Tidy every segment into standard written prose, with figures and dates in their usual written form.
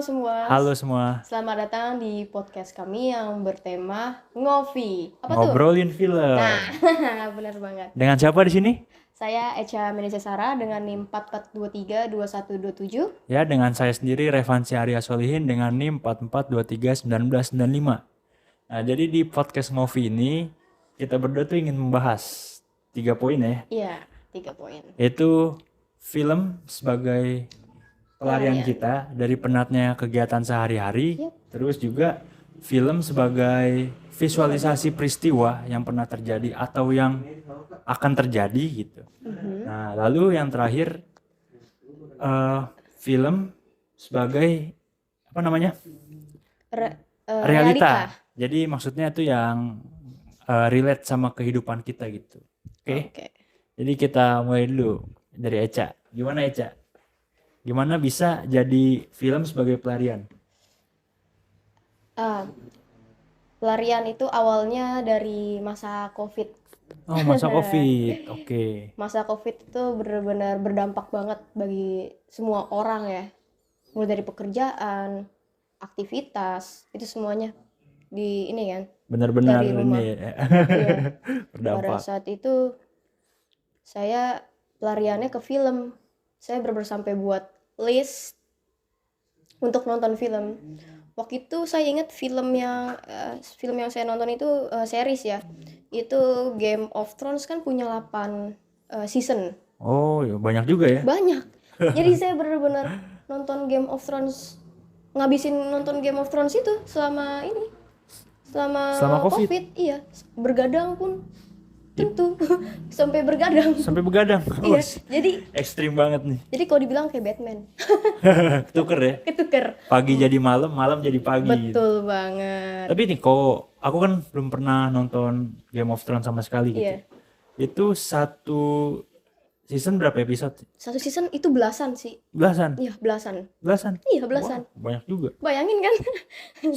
semua, Halo semua, selamat datang di podcast kami yang bertema ngopi. Apa tuh? ngobrolin film. Nah, benar banget. Dengan siapa di sini? Saya Echa Menesia Sarah dengan NIM 44232127. Ya, dengan saya sendiri Revansi Arya Solihin dengan NIM 44231995. Nah, jadi di podcast Ngopi ini kita berdua tuh ingin membahas 3 poin ya. Iya, 3 poin. Yaitu film sebagai pelarian kita dari penatnya kegiatan sehari-hari. Yep. Terus juga film sebagai visualisasi peristiwa yang pernah terjadi atau yang akan terjadi gitu. Nah, lalu yang terakhir film sebagai apa namanya? Realita. Jadi maksudnya itu yang relate sama kehidupan kita gitu. Oke. Jadi kita mulai dulu dari Eca. Gimana Eca? Gimana bisa jadi film sebagai pelarian? Pelarian itu awalnya dari masa COVID. Oh, masa COVID. Oke. Masa COVID itu benar-benar berdampak banget bagi semua orang ya. Mulai dari pekerjaan, aktivitas, itu semuanya di ini kan. Benar-benar dari rumah. ini Iya. berdampak. Pada saat itu saya pelariannya ke film. Saya benar-benar sampai buat list untuk nonton film. Waktu itu saya ingat film yang saya nonton itu series ya. Itu Game of Thrones kan punya 8 season. Oh, ya banyak juga ya. Banyak. Jadi saya benar-benar nonton Game of Thrones, ngabisin nonton Game of Thrones itu selama Selama COVID. Iya, bergadang pun tentu sampai bergadang. Sampai begadang. Iya, Oh, jadi ekstrim banget nih. kalau dibilang kayak Batman. Ketuker ya. Ketuker. Pagi jadi malam, malam jadi pagi. Betul banget. Tapi nih kok aku kan belum pernah nonton Game of Thrones sama sekali gitu. Iya. Itu satu season berapa episode? Satu season itu belasan sih. Belasan. Iya, belasan. Belasan. Iya, belasan. Wah, banyak juga. Bayangin kan?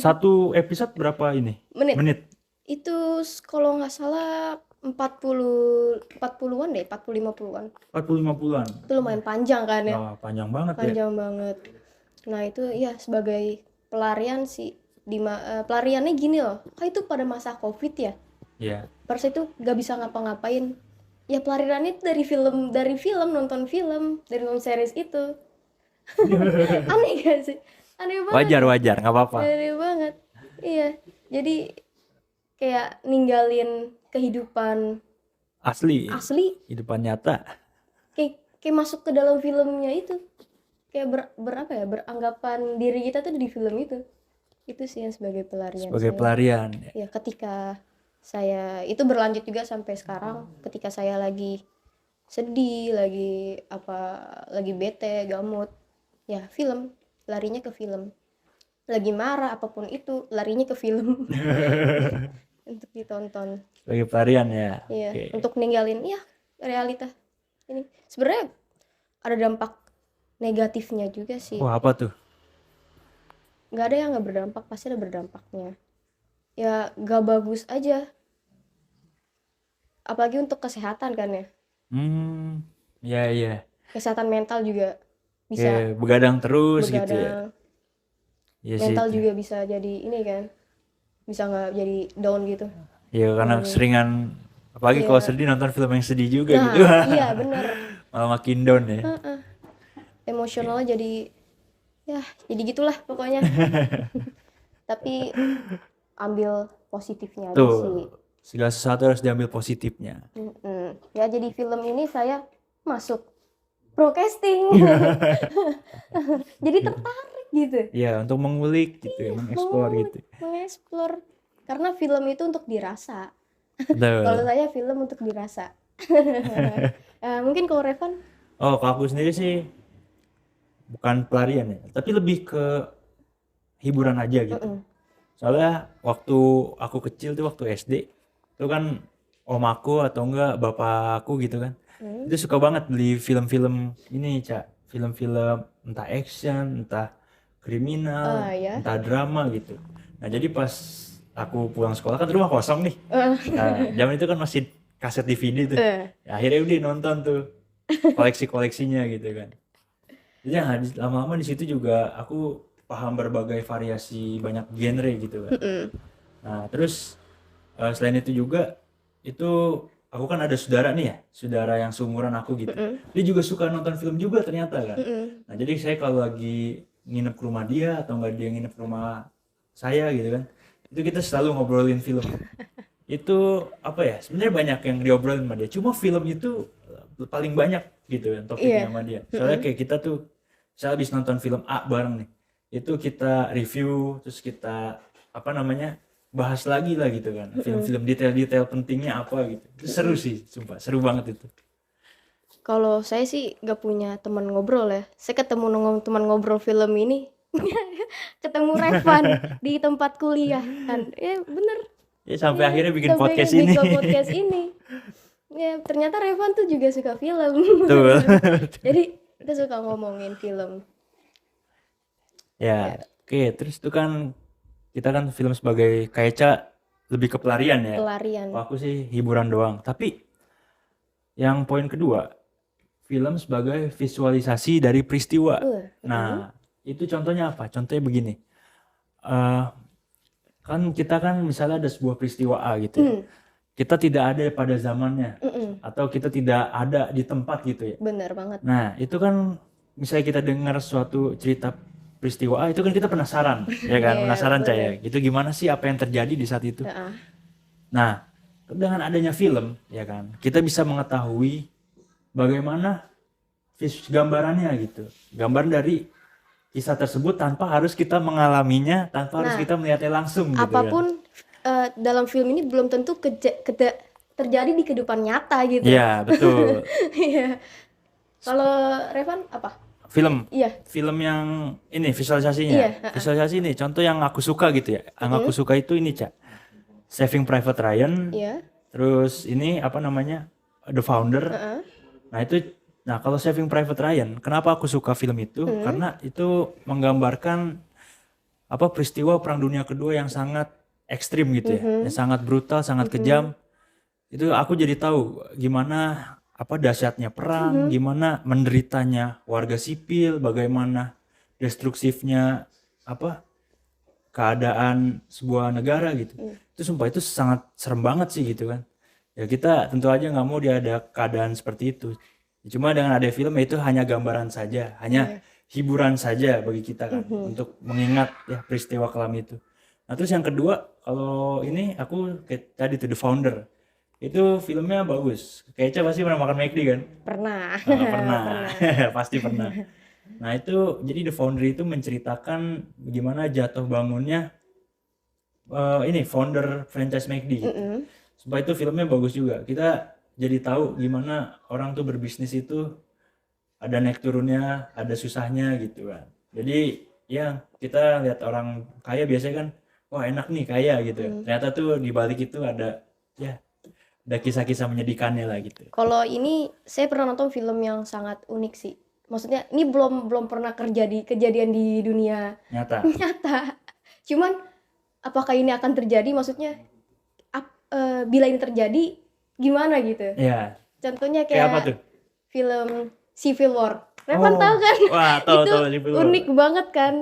Satu episode berapa ini? Menit. Itu kalau nggak salah 40-an deh, 40-50-an. 40-50-an. Itu lumayan panjang kan ya? Wah, panjang banget ya. Panjang banget. Nah, itu ya sebagai pelarian sih. Pelariannya gini loh. Kan itu pada masa COVID ya. Iya. Pada saat itu nggak bisa ngapa-ngapain. Ya pelariannya itu dari film, nonton film, dari nonton series itu. Aneh gak sih? Aneh banget. Wajar, nggak apa-apa. Aneh banget. Iya. Jadi kayak ninggalin kehidupan Asli. Kehidupan nyata. Kayak masuk ke dalam filmnya itu. Kayak beranggapan diri kita tuh di film itu. Itu sih yang sebagai pelarian. Sebagai pelarian. Ya, ketika saya itu berlanjut juga sampai sekarang, ketika saya lagi sedih, lagi bete, gamut, ya film, larinya ke film. Lagi marah apapun itu, larinya ke film. Untuk ditonton. Sebagai pelarian ya. Iya, Oke. untuk ninggalin ya realita. Ini sebenarnya ada dampak negatifnya juga sih. Wah, apa tuh? Nggak ada yang nggak berdampak, pasti ada berdampaknya. Ya nggak bagus aja. Apalagi untuk kesehatan kan ya. Iya. Kesehatan mental juga bisa Ya, begadang terus gitu ya. begadang. Ya Mental sih. juga bisa jadi ini kan. Bisa nggak jadi down gitu. Ya karena seringan, apalagi kalau sedih nonton film yang sedih juga Nah, gitu. iya bener. Malah makin down ya. Emosionalnya jadi gitulah pokoknya. Tapi ambil positifnya aja sih. Tuh, segala sesuatu harus diambil positifnya. Ya jadi film ini saya masuk broadcasting. Jadi tertarik gitu. Ya, untuk mengulik gitu, mengeksplor gitu. Mengeksplor. Karena film itu untuk dirasa. Betul. Kalau saya film untuk dirasa. Mungkin kalau Revan? Oh, kalau aku sendiri sih bukan pelarian ya, tapi lebih ke hiburan aja gitu. Soalnya waktu aku kecil tuh, waktu SD, itu kan om aku atau enggak bapak aku gitu kan, itu suka banget beli film-film ini, Cak. Film-film entah action, entah kriminal, entah drama gitu. Nah, jadi pas aku pulang sekolah kan rumah kosong nih. Nah, zaman itu kan masih kaset DVD tuh. Ya, akhirnya udah nonton tuh koleksi-koleksinya gitu kan. Jadi lama-lama di situ juga aku paham berbagai variasi banyak genre gitu kan. Nah terus selain itu juga itu aku kan ada saudara nih ya, saudara yang seumuran aku gitu. Dia juga suka nonton film juga ternyata kan. Nah jadi saya kalau lagi nginep ke rumah dia atau enggak dia nginep ke rumah saya gitu kan, itu kita selalu ngobrolin film. Itu apa ya, sebenarnya banyak yang diobrolin sama dia, cuma film itu paling banyak gitu kan topiknya Iya. sama dia. Soalnya kayak kita tuh misalnya habis nonton film A bareng nih, itu kita review terus kita apa namanya bahas lagi lah gitu kan, film-film detail-detail pentingnya apa gitu. Itu seru sih, sumpah seru banget itu. Kalau saya sih gak punya teman ngobrol ya. Saya ketemu teman ngobrol film ini, ketemu Revan di tempat kuliah kan. Ya bener. Ya sampai Ya, akhirnya bikin sampai podcast ini. bikin podcast ini. Ya ternyata Revan tuh juga suka film. Betul. Jadi kita suka ngomongin film. Ya, oke. Terus itu kan kita kan film sebagai kayak lebih ke pelarian ya. Pelarian. Kalau aku sih hiburan doang. Tapi yang poin kedua, film sebagai visualisasi dari peristiwa. Nah, itu contohnya apa? Contohnya begini. Eh, kan kita kan misalnya ada sebuah peristiwa A gitu ya. Kita tidak ada pada zamannya atau kita tidak ada di tempat gitu ya. Bener banget. Nah, itu kan misalnya kita dengar suatu cerita peristiwa A, itu kan kita penasaran, ya kan? Iya, Penasaran bener. Caya. Gitu gimana sih apa yang terjadi di saat itu? Heeh. Nah, dengan adanya film, ya kan, kita bisa mengetahui bagaimana gambarannya gitu. Gambaran dari kisah tersebut tanpa harus kita mengalaminya, tanpa harus kita melihatnya langsung gitu kan. Apapun dalam film ini belum tentu terjadi di kehidupan nyata gitu. Iya, betul. Iya. Kalau Revan apa? Film. Iya. Film yang ini visualisasinya. Iya, Visualisasi ini contoh yang aku suka gitu ya. Yang aku suka itu ini, Cak. Saving Private Ryan. Iya. Terus ini apa namanya? The Founder. Nah, kalau Saving Private Ryan, kenapa aku suka film itu? Karena itu menggambarkan apa peristiwa Perang Dunia Kedua yang sangat ekstrim gitu ya. Yang sangat brutal, sangat kejam. Itu aku jadi tahu gimana apa dahsyatnya perang, gimana menderitanya warga sipil, bagaimana destruksifnya apa keadaan sebuah negara gitu. Itu sumpah itu sangat serem banget sih gitu kan. Ya kita tentu aja nggak mau dia ada keadaan seperti itu. Cuma dengan ada film itu hanya gambaran saja, hanya hiburan saja bagi kita kan untuk mengingat ya peristiwa kelam itu. Nah terus yang kedua kalau ini aku kayak tadi tuh The Founder. Itu filmnya bagus. Kayaknya pasti pernah makan McD kan? Pernah. Pernah. Pasti pernah. Nah itu jadi The Founder itu menceritakan bagaimana jatuh bangunnya ini founder franchise McD gitu. Supaya itu filmnya bagus juga. Kita jadi tahu gimana orang tuh berbisnis itu ada naik turunnya, ada susahnya gitu kan. Jadi ya kita lihat orang kaya biasanya kan, wah enak nih kaya gitu. Ternyata tuh di balik itu ada kisah-kisah menyedihkannya lah gitu. Kalau ini saya pernah nonton film yang sangat unik sih. Maksudnya ini belum pernah kejadian di dunia Nyata. Cuman apakah ini akan terjadi? Maksudnya bila ini terjadi gimana gitu? Iya. Contohnya Kayak apa kayak tuh? film Civil War. Revan tahu kan? Wah, tahu Itu Civil War. unik banget kan?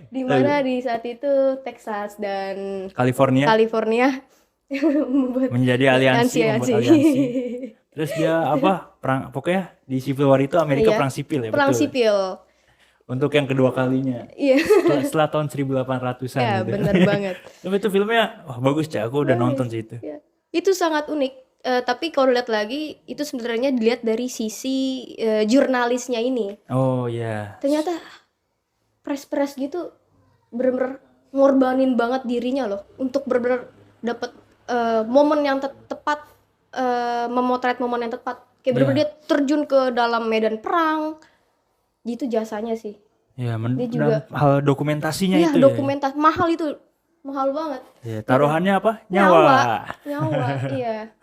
Di mana di saat itu Texas dan California membuat menjadi aliansi, membuat aliansi. Terus dia apa? Perang, pokoknya di Civil War itu Amerika perang sipil ya, perang betul. sipil. Untuk yang kedua kalinya. Iya. Setelah tahun 1800-an Ya, gitu. benar banget. Tapi itu filmnya wah bagus, Cak. Aku udah nonton sih itu. Ya. Itu sangat unik. Tapi kalau lihat lagi itu sebenarnya dilihat dari sisi jurnalisnya ini. Oh iya. Ternyata pres gitu bener-bener ngorbanin banget dirinya loh untuk bener-bener dapat momen yang tepat, memotret momen yang tepat. Kayak bener-bener dia terjun ke dalam medan perang. Gitu jasanya sih. Ya, Dia juga hal dokumentasinya iya, itu dokumentasi mahal itu. Mahal banget. ya. Taruhannya apa? Nyawa, iya.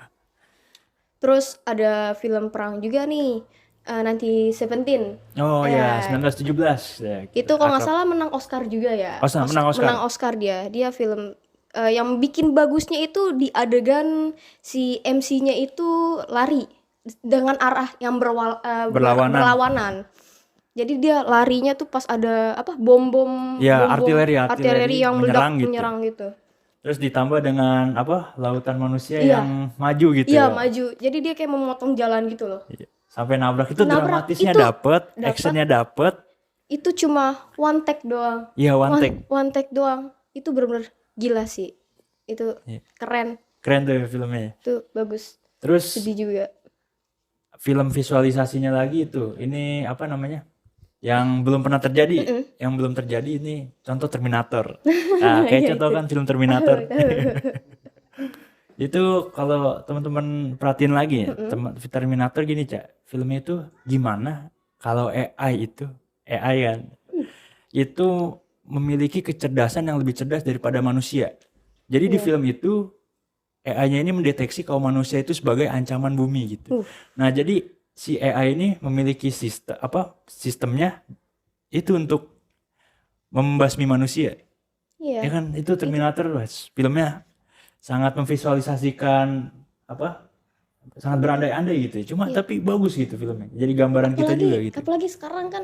Terus ada film perang juga nih, nanti Seventeen. Oh ya, 1917 ya. Itu kalau nggak salah menang Oscar juga ya. Menang Oscar dia film yang bikin bagusnya itu di adegan si MC-nya itu lari dengan arah yang berlawanan. Jadi dia larinya tuh pas ada apa bom-bom Ya, bom-bom artileri yang meledak menyerang gitu. menyerang gitu. Terus ditambah dengan apa? Lautan manusia Iya, yang maju gitu iya ya. maju. Jadi dia kayak memotong jalan gitu loh. Iya. Sampai nabrak itu Nabrak dramatisnya itu dapet, dapat actionnya dapet. itu cuma one take doang. Iya, one take. One take doang. Itu benar-benar gila sih. Itu Iya. keren. Keren tuh filmnya. Itu bagus. Terus Sedih juga. film visualisasinya lagi itu, ini apa namanya? Yang belum pernah terjadi, yang belum terjadi ini contoh Terminator. Nah, kayak Iya, contoh itu. kan film Terminator. Itu kalau teman-teman perhatiin lagi ya, Terminator gini, Cak. Filmnya itu gimana kalau AI kan, itu memiliki kecerdasan yang lebih cerdas daripada manusia. Jadi di Iya. film itu AI-nya ini mendeteksi kalau manusia itu sebagai ancaman bumi gitu. Nah, jadi si AI ini memiliki sistemnya itu untuk membasmi manusia. Iya. Ya kan itu Terminator, filmnya sangat memvisualisasikan sangat berandai-andai gitu. Cuma tapi bagus gitu filmnya. Jadi gambaran kita juga gitu. Apalagi sekarang kan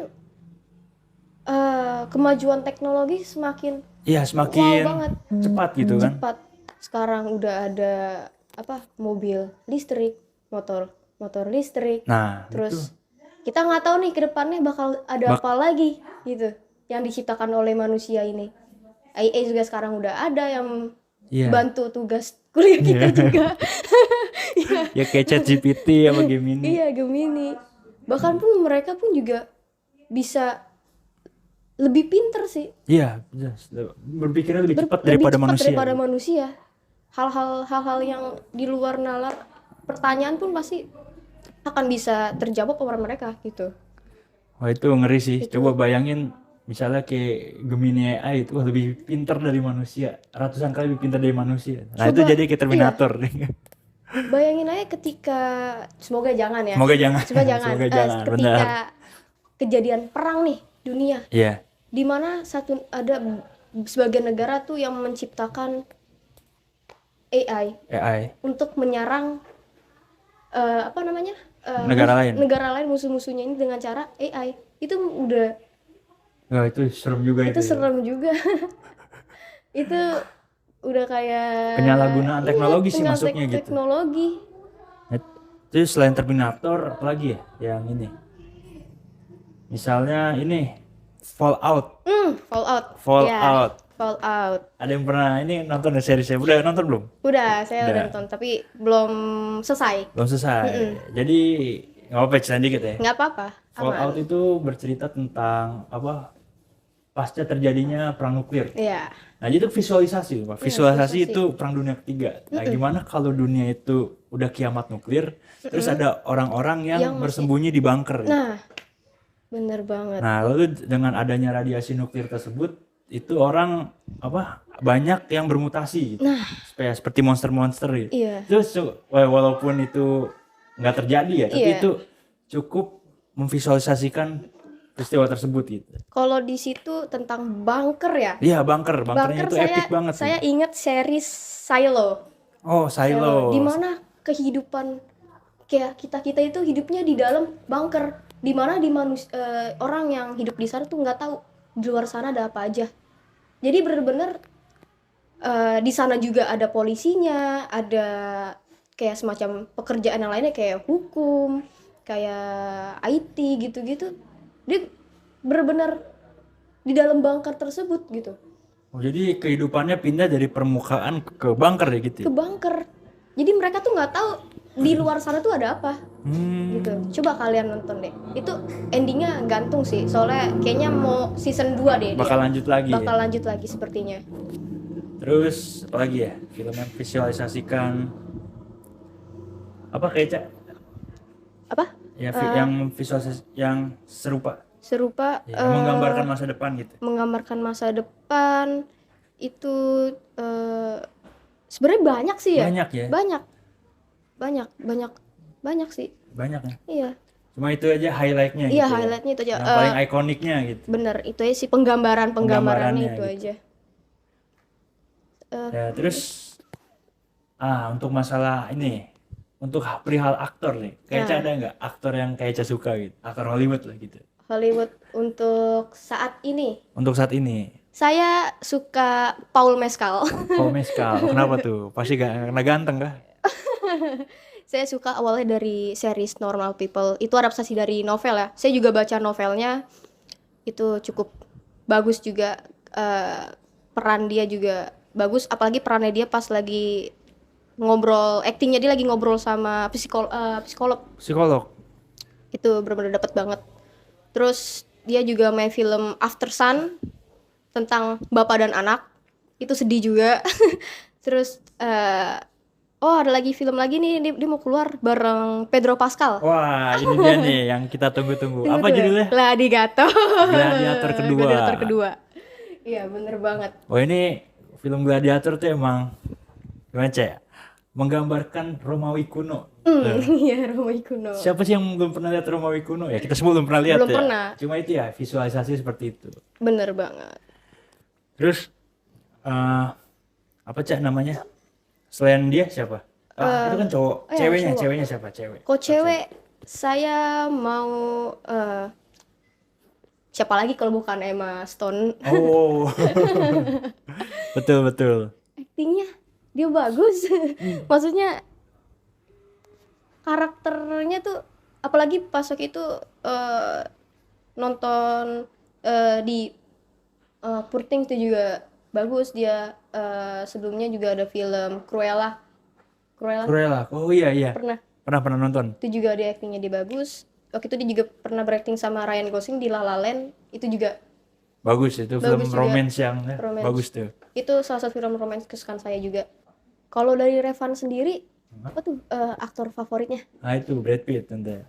kemajuan teknologi semakin Iya, semakin wow banget. cepat gitu kan. Cepat. Sekarang udah ada mobil listrik, motor listrik. Nah, Terus kita nggak tahu nih ke depannya bakal ada apa lagi gitu yang diciptakan oleh manusia ini. AI juga sekarang udah ada yang bantu tugas kuliah kita juga. Ya kayak ChatGPT apa Gemini. Iya, Gemini. Bahkan pun mereka pun juga bisa lebih pinter sih. Iya, berpikirnya lebih cepat daripada manusia. Hal-hal yang di luar nalar, pertanyaan pun pasti akan bisa terjawab oleh mereka gitu. Wah, itu ngeri sih. Coba bayangin misalnya kayak Gemini AI itu lebih pintar dari manusia, ratusan kali lebih pintar dari manusia. Nah, itu jadi kayak Terminator. Iya. Bayangin aja ketika semoga jangan ya. Semoga jangan. Ketika benar. Kejadian perang nih dunia. Iya. Di mana ada sebagian negara tuh yang menciptakan AI untuk menyerang negara lain musuh-musuhnya ini dengan cara AI. Itu udah itu serem juga itu. Serem juga. Itu udah kayak penyalahgunaan teknologi sih masuknya gitu. Teknologi. Itu selain Terminator apalagi ya yang ini? Misalnya ini Fallout. Fallout. Ada yang pernah ini nonton seriesnya? Udah nonton belum? Saya udah nonton tapi belum selesai. Jadi nggak apa-apa cerita dikit ya. Nggak apa-apa. Fallout itu bercerita tentang pasca terjadinya perang nuklir. Iya. Nah, itu visualisasi, Pak. Visualisasi itu perang dunia ketiga. Nah, gimana kalau dunia itu udah kiamat nuklir, terus ada orang-orang yang bersembunyi di bunker. Nah, bener banget. Nah, lalu dengan adanya radiasi nuklir tersebut, itu orang banyak yang bermutasi gitu. Supaya seperti monster-monster gitu. Iya. Terus walaupun itu nggak terjadi ya, tapi itu cukup memvisualisasikan peristiwa tersebut gitu. Kalau di situ tentang bunker ya? Iya, bunkernya itu epic banget. Saya ingat series Silo. Oh, Silo. Di mana kehidupan kayak kita itu hidupnya di dalam bunker. Di mana orang yang hidup di sana tuh nggak tahu di luar sana ada apa aja. Jadi bener-bener di sana juga ada polisinya, ada kayak semacam pekerjaan yang lainnya kayak hukum, kayak IT gitu-gitu. Dia bener-bener di dalam bunker tersebut gitu. Oh, jadi kehidupannya pindah dari permukaan ke bunker ya gitu. Ke bunker. Jadi mereka tuh nggak tahu di luar sana tuh ada apa. Gitu. Coba kalian nonton deh. Itu endingnya gantung sih. Soalnya kayaknya mau season 2 deh. Bakal lanjut lagi. Lanjut lagi sepertinya. Terus apa lagi ya? Film yang visualisasikan apa kayak Cak? Apa? Ya, yang visualisasi yang serupa. Ya, menggambarkan masa depan gitu. Menggambarkan masa depan itu sebenarnya banyak sih ya. Banyak ya. Banyak sih. Banyak ya. Iya. Cuma itu aja highlightnya. Iya, gitu highlightnya itu aja. Yang paling ikoniknya gitu. Bener, itu aja sih penggambarannya itu gitu aja. Ya, terus untuk masalah ini, untuk perihal aktor nih, kayaknya ada nggak aktor yang kayak suka gitu, aktor Hollywood lah gitu. Hollywood untuk saat ini. Untuk saat ini. Saya suka Paul Mescal. Paul Mescal. Kenapa tuh? Pasti karena ganteng kah? Saya suka awalnya dari series Normal People. Itu adaptasi dari novel ya. Saya juga baca novelnya. Itu cukup bagus juga. Peran dia juga bagus. Apalagi perannya dia pas lagi ngobrol, actingnya dia lagi ngobrol sama psikolog. Psikolog. Itu benar-benar dapat banget. Terus dia juga main film After Sun tentang bapak dan anak, itu sedih juga. Terus ada lagi film lagi nih, dia mau keluar bareng Pedro Pascal. Wah, ini dia nih yang kita tunggu-tunggu. Apa judulnya? Gladiator. Gladiator kedua. Gladiator kedua. Iya, bener banget. Oh, ini film Gladiator tuh emang gimana ya? Menggambarkan Romawi kuno. Iya, Romawi kuno. Siapa sih yang belum pernah lihat Romawi kuno? Ya kita semua belum pernah lihat. Belum ya. pernah. Cuma itu ya visualisasi seperti itu. Bener banget. Terus apa cak namanya? Selain dia siapa? Itu kan cowok. cowok. Ceweknya siapa? Cewek. Kok cewek? Saya mau siapa lagi kalau bukan Emma Stone. Oh. betul. Aktingnya dia bagus. Maksudnya karakternya tuh, apalagi pas waktu itu nonton di Poor Things itu juga bagus dia. Sebelumnya juga ada film Cruella. Oh iya. Pernah. Pernah nonton. Itu juga dia aktingnya dia bagus. Waktu itu dia juga pernah berakting sama Ryan Gosling di La La Land. Itu juga Bagus itu film juga. romance yang Romance. bagus tuh. Itu salah satu film romance kesukaan saya juga. Kalau dari Revan sendiri, apa tuh aktor favoritnya? Nah itu Brad Pitt tentu.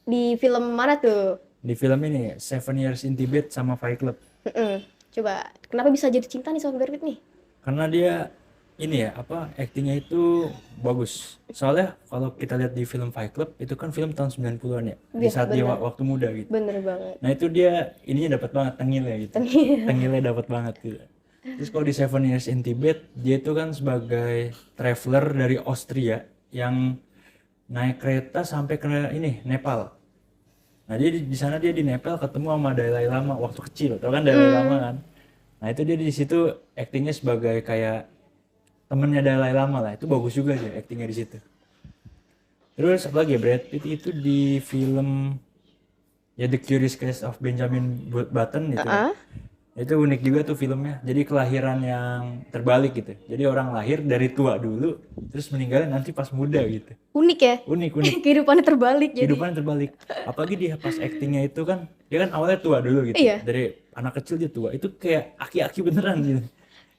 Di film mana tuh? Di film ini Seven Years in Tibet sama Fight Club. Coba, kenapa bisa jadi cinta nih sama Brad Pitt nih? Karena dia ini ya aktingnya itu bagus. Soalnya kalau kita lihat di film Fight Club itu kan film tahun 90-an ya. Di saat dia waktu muda gitu. Bener banget. Nah itu dia ininya dapat banget tengilnya gitu. Tengilnya dapat banget gitu. Terus kalau di Seven Years in Tibet dia itu kan sebagai traveler dari Austria yang naik kereta sampai ke ini Nepal. Nah dia di sana dia di Nepal ketemu sama Dalai Lama waktu kecil, tau kan Dalai Lama kan. Nah itu dia di situ aktingnya sebagai kayak temennya Dalai Lama lah, itu bagus juga dia aktingnya di situ. Terus apa lagi Brad Pitt itu di film ya The Curious Case of Benjamin Button itu. Itu unik juga tuh filmnya. Jadi kelahiran yang terbalik gitu. Jadi orang lahir dari tua dulu, terus meninggalnya nanti pas muda gitu. Unik ya? Unik. Kehidupannya terbalik jadi. Kehidupannya terbalik. Apalagi dia pas aktingnya itu kan, dia kan awalnya tua dulu gitu. Iya. Dari anak kecil dia tua. Itu kayak aki-aki beneran gitu.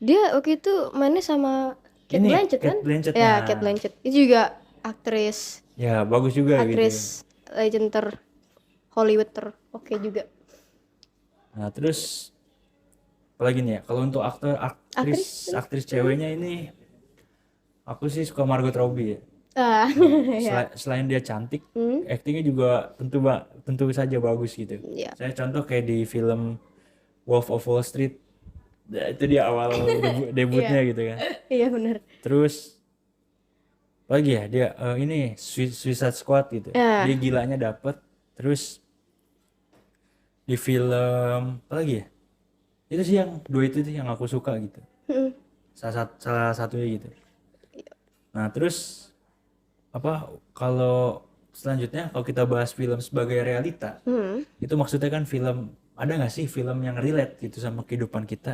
Dia waktu itu mainnya sama Kate Blanchett kan? Blanchett, ya, Kate Blanchett. Itu juga aktris. Ya, bagus juga aktris gitu. Legend Hollywood oke juga. Nah, terus apalagi nih ya? Kalau untuk aktris ceweknya ini aku sih suka Margot Robbie ya. Selain dia cantik, aktingnya juga tentu saja bagus gitu. Yeah. Saya contoh kayak di film Wolf of Wall Street. Itu dia awal debutnya gitu kan. Iya benar. Terus lagi ya dia ini Suicide Squad gitu. Dia gilanya dapet. Terus di film apa lagi ya? Itu sih yang dua itu sih yang aku suka gitu. Salah satunya gitu. Nah terus kalau selanjutnya kalau kita bahas film sebagai realita, itu maksudnya kan film, ada nggak sih film yang relate gitu sama kehidupan kita?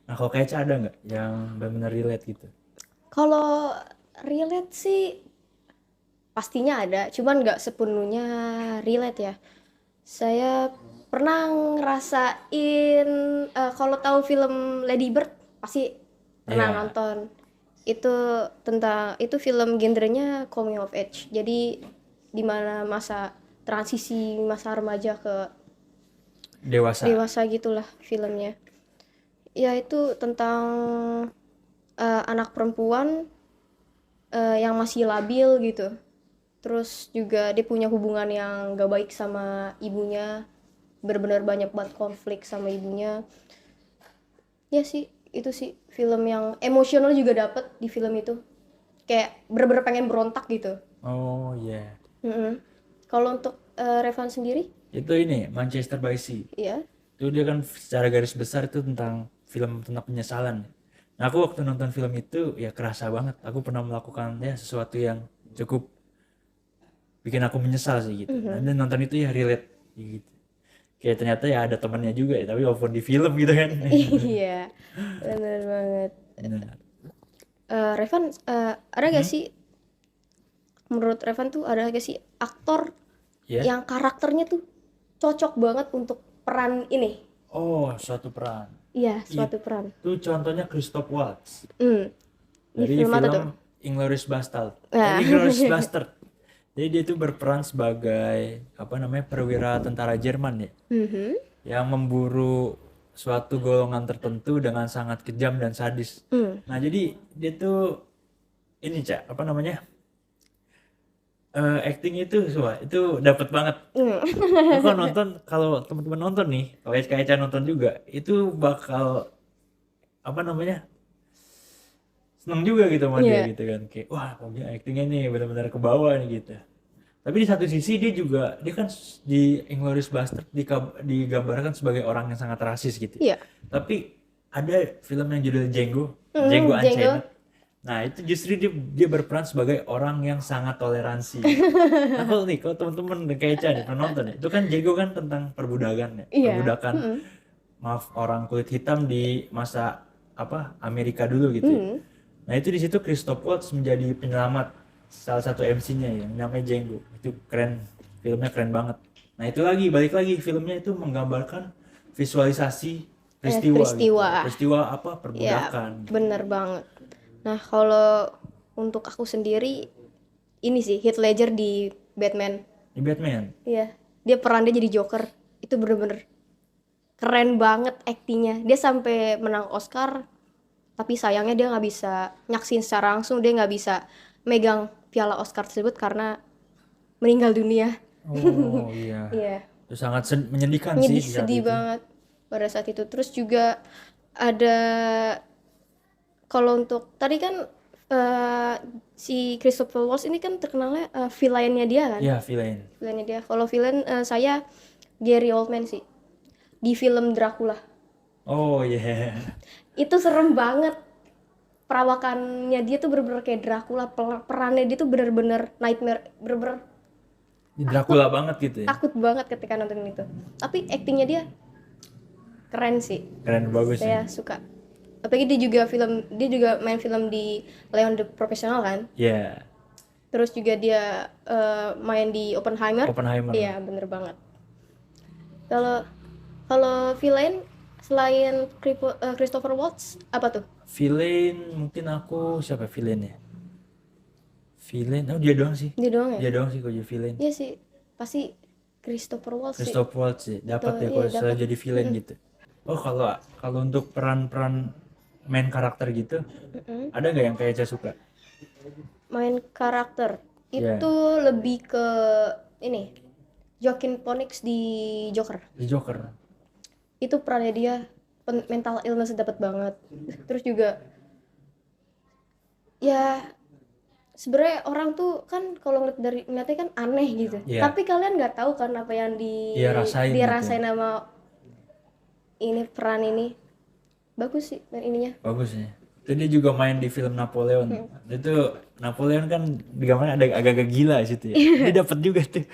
Nah kalau kayak ada nggak yang benar-benar relate gitu? Kalau relate sih pastinya ada, cuman nggak sepenuhnya relate ya. Saya pernah ngerasain kalau tahu film Lady Bird pasti pernah nonton. Itu film genrenya coming of age. Jadi di mana masa transisi masa remaja ke dewasa gitulah filmnya. Ya itu tentang anak perempuan yang masih labil gitu. Terus juga dia punya hubungan yang gak baik sama ibunya. Benar-benar banyak banget konflik sama ibunya. Ya sih, itu sih film yang emosional juga dapet di film itu. Kayak bener-bener pengen berontak gitu. Oh iya. Kalau untuk Revan sendiri? Itu ini Manchester by Sea. Iya. Itu dia kan secara garis besar itu tentang film tentang penyesalan. Nah, aku waktu nonton film itu ya kerasa banget. Aku pernah melakukan ya sesuatu yang cukup bikin aku menyesal sih gitu. Nah, dan nonton itu ya relate gitu. Kayak ternyata ya ada temannya juga ya, tapi walaupun di film gitu kan. Iya, bener banget. Benar. Revan, ada gak sih, menurut Revan tuh ada gak sih aktor Ya. yang karakternya tuh cocok banget untuk peran ini? Oh, suatu peran. Iya, suatu peran. Itu contohnya Christoph Waltz Di dari film apa tuh? film Inglourious Bastard. Nah. Inglourious Bastard. Jadi dia itu berperan sebagai apa namanya perwira tentara Jerman ya, yang memburu suatu golongan tertentu dengan sangat kejam dan sadis. Nah jadi dia tuh ini Cak, apa namanya, acting itu dapat banget. Aku kalau nonton, kalau teman-teman nonton nih, kalau Eca nonton juga, itu bakal apa namanya, seneng juga gitu sama dia gitu kan, kayak wah dia actingnya nih benar-benar ke bawah nih gitu. Tapi di satu sisi dia kan di Inglourious Bastard digambarkan sebagai orang yang sangat rasis gitu. Iya. Tapi ada film yang judul Django Django. Unchained. Nah itu justru dia berperan sebagai orang yang sangat toleransi. Nah kalau teman-teman kayak Eca nih pernah nonton ya, itu kan Django kan tentang perbudakan ya, Iya. perbudakan maaf orang kulit hitam di masa apa Amerika dulu gitu ya. Nah itu di situ Christoph Waltz menjadi penyelamat salah satu MC-nya yang namanya Django. Itu keren, filmnya keren banget. Nah itu balik lagi filmnya itu menggambarkan visualisasi peristiwa gitu. Peristiwa apa perbudakan. Ya, bener banget. Nah kalau untuk aku sendiri ini sih Heath Ledger di Batman. Di Batman. Iya, dia peran dia jadi Joker itu bener-bener keren banget aktingnya. Dia sampai menang Oscar, tapi sayangnya dia nggak bisa nyaksin secara langsung, dia nggak bisa megang piala Oscar tersebut karena meninggal dunia. Oh iya. Iya. Itu sangat menyedihkan sih. Sedih banget pada saat itu. Terus juga ada kalau untuk tadi kan si Christopher Waltz ini kan terkenalnya villainnya dia kan? Iya, villainnya dia. Kalau villain saya Gary Oldman sih di film Dracula. Oh iya. Yeah. Itu serem banget. Perawakannya dia tuh bener-bener kayak Dracula, perannya dia tuh bener-bener nightmare, bener-bener Dracula banget gitu ya. Takut banget ketika nonton itu. Tapi aktingnya dia keren sih. Keren, bagus. Saya suka. Apalagi dia juga main film di Leon the Professional kan? Iya. Yeah. Terus juga dia main di Oppenheimer. Iya, bener banget. Kalau villain selain Christopher Waltz apa tuh? Villain mungkin aku siapa villainnya? Villain, dia doang sih. Dia doang ya? Dia doang sih kalau jadi villain. Iya sih, pasti Christopher Waltz sih. Dapat ya kalau selalu jadi villain gitu. Oh kalau untuk peran-peran main karakter gitu, ada nggak yang kayak saya suka? Main karakter itu lebih ke ini, Joaquin Phoenix di Joker. Di Joker. Itu perannya dia mental illness dapat banget. Terus juga ya sebenarnya orang tuh kan kalau ngeliatnya kan aneh gitu. Tapi kalian nggak tahu kan apa yang dia rasain gitu. Sama ini peran ini. Bagus sih main ininya. Bagus ya. Itu dia juga main di film Napoleon. Itu Napoleon kan digambarnya ada agak-agak gila situ ya. Dia dapat juga tuh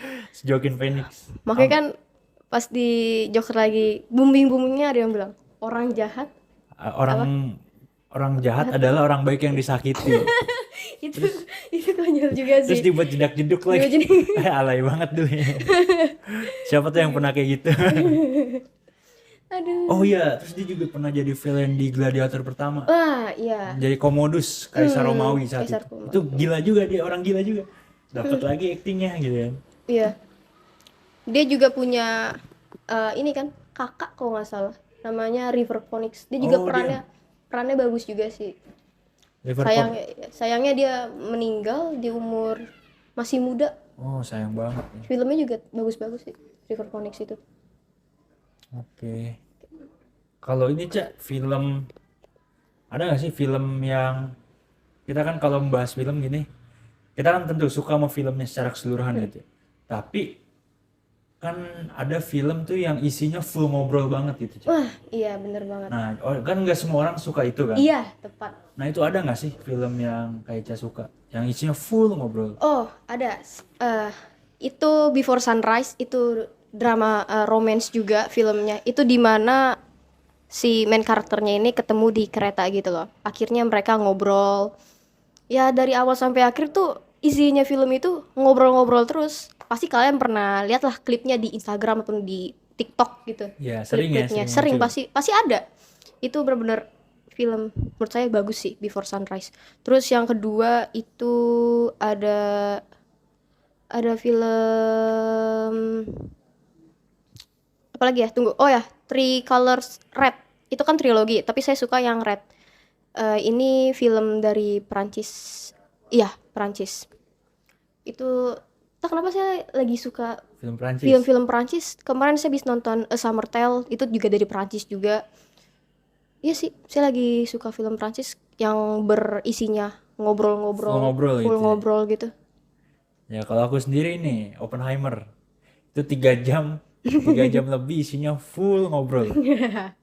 Joaquin Phoenix. Makanya kan pas di Joker lagi booming-boomingnya ada yang bilang orang jahat adalah orang baik yang disakiti. itu konyol juga sih. Terus dibuat jedak-jeduk lagi. Alay banget dulu ya. Siapa tuh yang pernah kayak gitu? Aduh. Oh iya, terus dia juga pernah jadi villain di Gladiator pertama. Iya. Jadi Commodus, Kaisar Romawi saat itu. Itu gila juga, dia orang gila juga. Dapat lagi aktingnya gitu kan. Iya. Dia juga punya ini kan kakak kalau nggak salah, namanya River Phoenix. Dia juga perannya bagus juga sih. Sayangnya dia meninggal di umur masih muda. Oh sayang banget ya. Filmnya juga bagus-bagus sih River Phoenix itu. Oke. Kalau ini Cak, film ada nggak sih film yang kita kan kalau membahas film gini, kita kan tentu suka sama filmnya secara keseluruhan gitu. Tapi kan ada film tuh yang isinya full ngobrol banget gitu, Cak. Wah, iya bener banget. Nah, kan nggak semua orang suka itu kan. Iya, tepat. Nah, itu ada nggak sih film yang kayak Cak suka yang isinya full ngobrol? Oh, ada. Itu Before Sunrise, itu drama romance juga filmnya. Itu dimana si main karakternya ini ketemu di kereta gitu loh. Akhirnya mereka ngobrol. Ya dari awal sampai akhir tuh isinya film itu ngobrol-ngobrol terus. Pasti kalian pernah lihat lah klipnya di Instagram ataupun di TikTok gitu. Ya, sering ya, Klip-klipnya sering sering muncul. pasti ada. Itu benar-benar film menurut saya bagus sih Before Sunrise. Terus yang kedua itu ada film apalagi ya? Tunggu. Oh ya, Three Colors Red. Itu kan trilogi, tapi saya suka yang Red. Ini film dari Perancis. Iya, Perancis. Itu tak kenapa saya lagi suka Film Prancis. film-film Perancis. Kemarin saya habis nonton A Summer Tale, itu juga dari Perancis juga. Iya sih, saya lagi suka film Perancis yang berisinya ngobrol-ngobrol, Full ngobrol full gitu ya. ngobrol gitu. Ya, kalau aku sendiri nih, Oppenheimer. Itu 3 jam, 3 jam lebih isinya full ngobrol.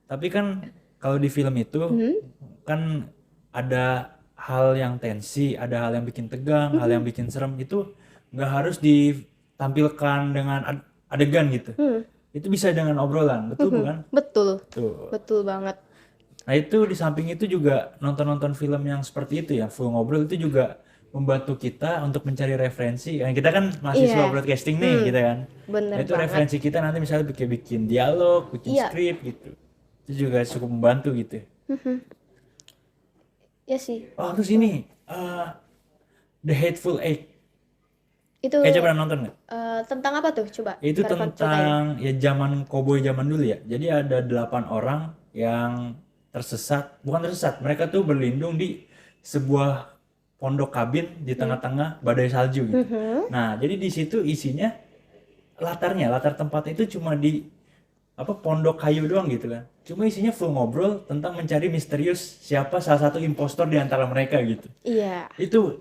Tapi kan kalau di film itu kan ada hal yang tensi, ada hal yang bikin tegang, hal yang bikin serem, itu nggak harus ditampilkan dengan adegan gitu. Itu bisa dengan obrolan, betul bukan? Betul, Tuh. betul banget. Nah, itu di samping itu juga nonton-nonton film yang seperti itu ya, full ngobrol itu juga membantu kita untuk mencari referensi. Kan kita kan mahasiswa Iya. broadcasting nih, gitu kan. Bener Nah, itu banget. referensi kita nanti misalnya bikin dialog, bikin Iya. skrip gitu. Itu juga cukup membantu gitu. Ya sih, Oh, terus ini The Hateful Eight. itu Kayaknya pernah nonton nggak? tentang apa tuh? Coba Itu Karvan ceritain. tentang ya zaman koboi zaman dulu ya. Jadi ada 8 orang yang tersesat, bukan tersesat, mereka tuh berlindung di sebuah pondok kabin di tengah-tengah badai salju gitu. Nah, jadi di situ isinya latar tempatnya itu cuma di apa pondok kayu doang gitu kan. Cuma isinya full ngobrol tentang mencari misterius siapa salah satu impostor di antara mereka gitu. Iya, Itu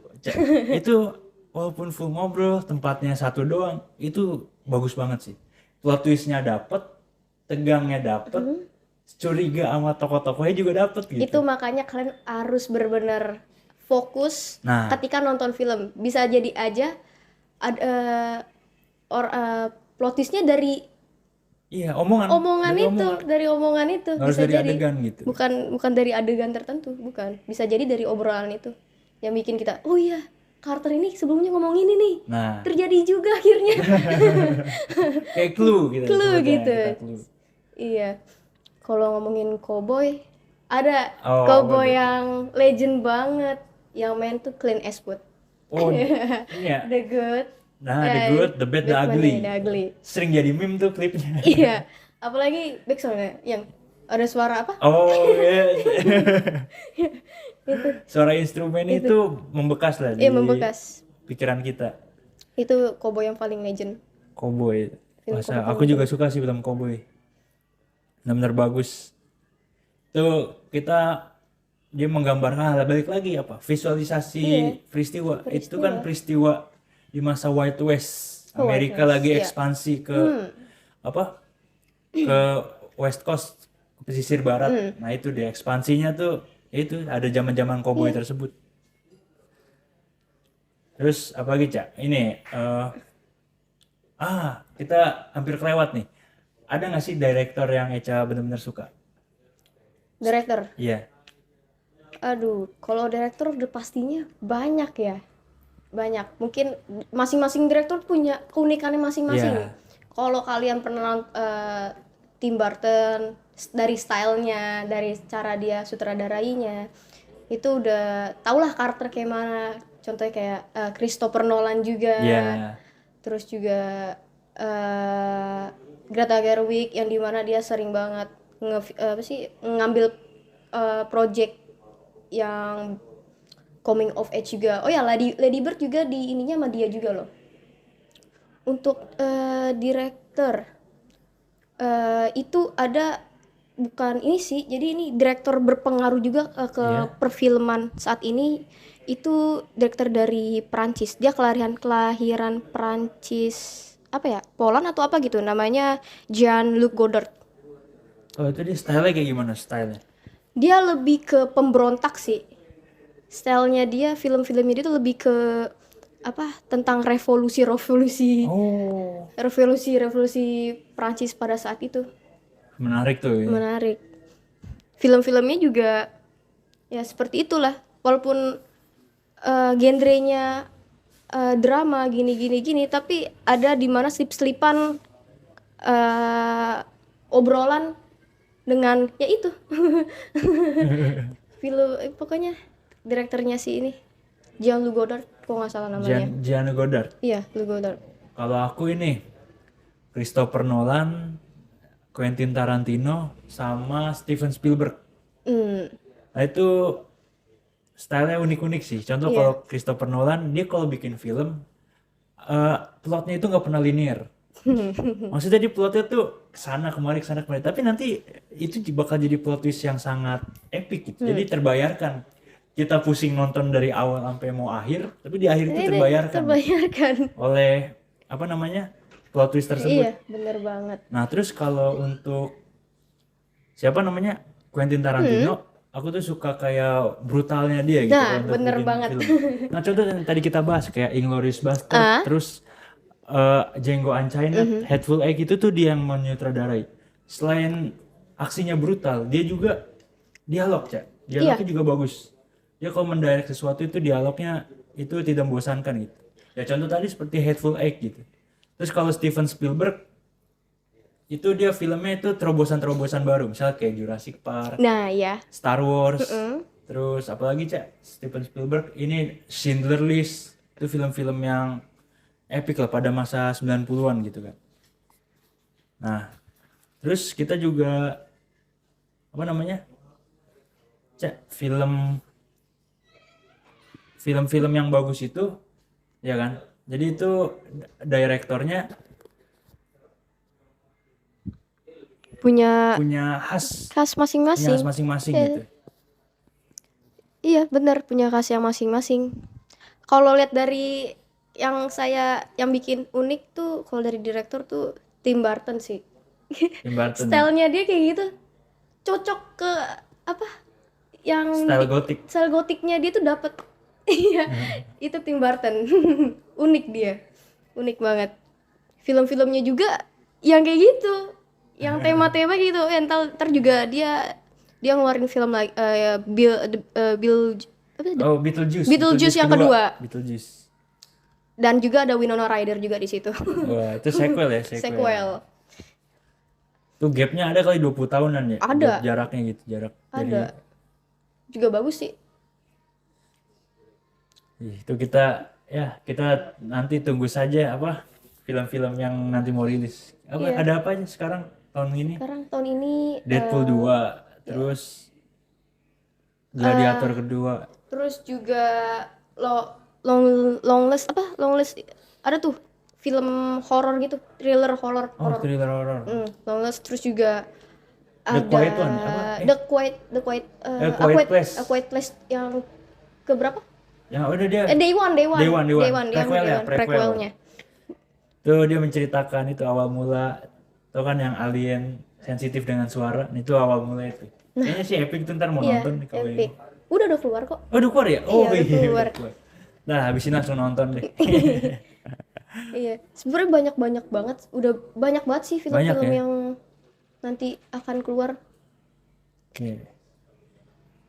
walaupun full ngobrol, tempatnya satu doang, itu bagus banget sih. Plot twistnya dapet, tegangnya dapet, curiga sama tokoh-tokohnya juga dapet gitu. itu makanya kalian harus benar-benar fokus Nah. ketika nonton film. Bisa jadi aja ada plot twistnya dari Iya, omongan. dari omongan itu Nggak harus bisa dari jadi adegan gitu. bukan dari adegan tertentu, bukan, bisa jadi dari obrolan itu yang bikin kita, oh iya, karakter ini sebelumnya ngomong ini nih, Nah, terjadi juga akhirnya. kayak clue gitu. Clue sebutnya, gitu. kita clue. Iya, kalau ngomongin cowboy, ada Oh, cowboy apa tuh? yang legend banget yang main tuh Clint Eastwood. Oh, iya. The Good, Nah, The Good, The Bad, The Ugly. The Ugly. Sering jadi meme tuh klipnya. Iya, apalagi backsoundnya yang ada suara apa? Oh, iya. Suara instrumen itu membekas lah di Iya, membekas. pikiran kita. Itu cowboy yang paling legend. Cowboy. Film Masa cowboy aku juga suka sih film cowboy. Benar-benar bagus. Tuh dia menggambarkan balik lagi apa? Visualisasi peristiwa. Itu kan peristiwa di masa Wild West. Amerika Wild West, lagi iya. ekspansi ke apa? Ke West Coast, ke pesisir barat. Nah, itu dia ekspansinya tuh itu ada zaman-zaman cowboy tersebut. Terus apa lagi, Cak? Ini kita hampir kelewat nih. Ada nggak sih direktor yang Eca benar-benar suka? Director. Iya. Aduh, kalau director udah pastinya banyak ya. Banyak. Mungkin masing-masing director punya keunikannya masing-masing. Iya. Kalau kalian pernah Tim Burton, dari stylenya, dari cara dia sutradarainya, itu udah tau lah karakter kayak mana. Contohnya kayak Christopher Nolan juga. Iya. Terus juga Greta Gerwig yang dimana dia sering banget ngambil project yang coming of age juga. Oh ya, Lady Bird juga di ininya sama dia juga loh. Untuk director itu ada, bukan ini sih, jadi ini direktur berpengaruh juga ke perfilman saat ini. Itu direktur dari Perancis, dia kelahiran Perancis apa ya, Poland atau apa gitu, namanya Jean-Luc Godard. Oh itu dia style kayak gimana style? Dia lebih ke pemberontak sih. Stylenya dia, film-filmnya dia tuh lebih ke apa, tentang revolusi Oh Prancis pada saat itu. menarik tuh ya. Menarik. Film-filmnya juga ya seperti itulah, walaupun genrenya drama gini, tapi ada di mana selip-selipan obrolan dengan ya itu. Film pokoknya direkturnya si ini Jean-Luc Godard, kok nggak salah namanya. Jean Godard. Iya, Luc Godard. Kalau aku ini Christopher Nolan, Quentin Tarantino, sama Steven Spielberg. Nah itu stylenya unik-unik sih. Contoh Iya. kalau Christopher Nolan, dia kalau bikin film plotnya itu nggak pernah linear. Maksudnya di plotnya tuh kesana kemari, tapi nanti itu bakal jadi plot twist yang sangat epic gitu. Jadi terbayarkan. Kita pusing nonton dari awal sampai mau akhir, tapi di akhir itu terbayarkan oleh apa namanya plot twist tersebut. Iya, bener banget. Nah terus kalau untuk siapa namanya Quentin Tarantino, aku tuh suka kayak brutalnya dia gitu. Nah, untuk bener bikin banget. film. Nah contoh yang tadi kita bahas kayak Inglourious Basterds, terus Django Unchained, Hateful Eight itu tuh dia yang menyutradarai. Selain aksinya brutal, dia juga dialog, dialognya juga bagus. Dia kalau mendirect sesuatu itu dialognya itu tidak membosankan gitu. Ya contoh tadi seperti Hateful Eight gitu. Terus kalau Steven Spielberg itu dia filmnya itu terobosan-terobosan baru, misalnya kayak Jurassic Park, Nah, ya. Star Wars, terus apalagi Steven Spielberg ini Schindler List, itu film-film yang epic lah pada masa 90-an gitu kan. Nah, terus kita juga apa namanya? Film-film yang bagus itu ya kan. Jadi itu direktornya punya khas masing-masing. gitu. Iya, benar, punya khas yang masing-masing. Kalau lihat dari yang bikin unik tuh, kalau dari direktur tuh Tim Burton sih. Tim Burton. Stylenya dia kayak gitu, cocok ke apa? Yang style gotiknya dia tuh dapet. Iya, itu Tim Burton. Unik dia, unik banget. Film-filmnya juga yang kayak gitu, yang tema-tema gitu. Ntar juga dia ngeluarin film lagi, Beetlejuice yang kedua. Beetlejuice. Dan juga ada Winona Ryder juga di situ. Wah, itu sequel ya, sequel. Tuh gapnya ada kali 20 tahunan ya. Ada. Jaraknya gitu, jarak. Ada. Juga bagus sih. Itu kita nanti tunggu saja apa film-film yang nanti mau rilis. Ada apa aja sekarang tahun ini? Tahun ini Deadpool 2, terus Gladiator kedua. Terus juga Longlist ada tuh film horor gitu, thriller horor. Thriller horor. Longlist, terus juga The Quiet One apa? A Quiet Place yang keberapa? Yang udah dia Day One. Prequelnya. Tuh dia menceritakan itu awal mula, tuh kan yang alien sensitif dengan suara, itu awal mula itu. Kayaknya sih epic tuh, ntar mau nonton kalau ini. Udah keluar kok. Udah keluar ya? Oh iya. Keluar. Nah, habisin langsung nonton deh. Iya, sebenarnya banyak banget. Udah banyak banget sih film-film yang nanti akan keluar.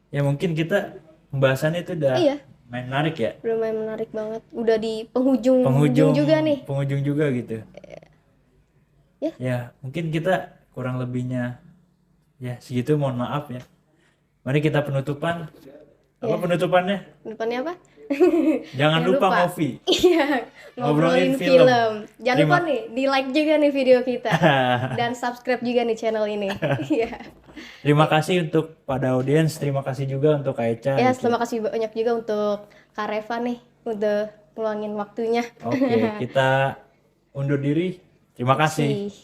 Ya mungkin kita pembahasannya itu udah menarik ya. Udah menarik banget. Udah di penghujung juga nih. Penghujung juga gitu. Ya, mungkin kita kurang lebihnya ya segitu, mohon maaf ya. Mari kita penutupan. Apa penutupannya? Penutupannya apa? Jangan lupa ngopi. Iya, ngobrolin film. Jangan lupa nih, di like juga nih video kita. Dan subscribe juga nih channel ini. Iya. Terima kasih untuk pada audiens, terima kasih juga untuk Kak Echa. Ya, terima kasih banyak juga untuk Kak Reva nih, udah ngeluangin waktunya. Oke, kita undur diri. Terima kasih.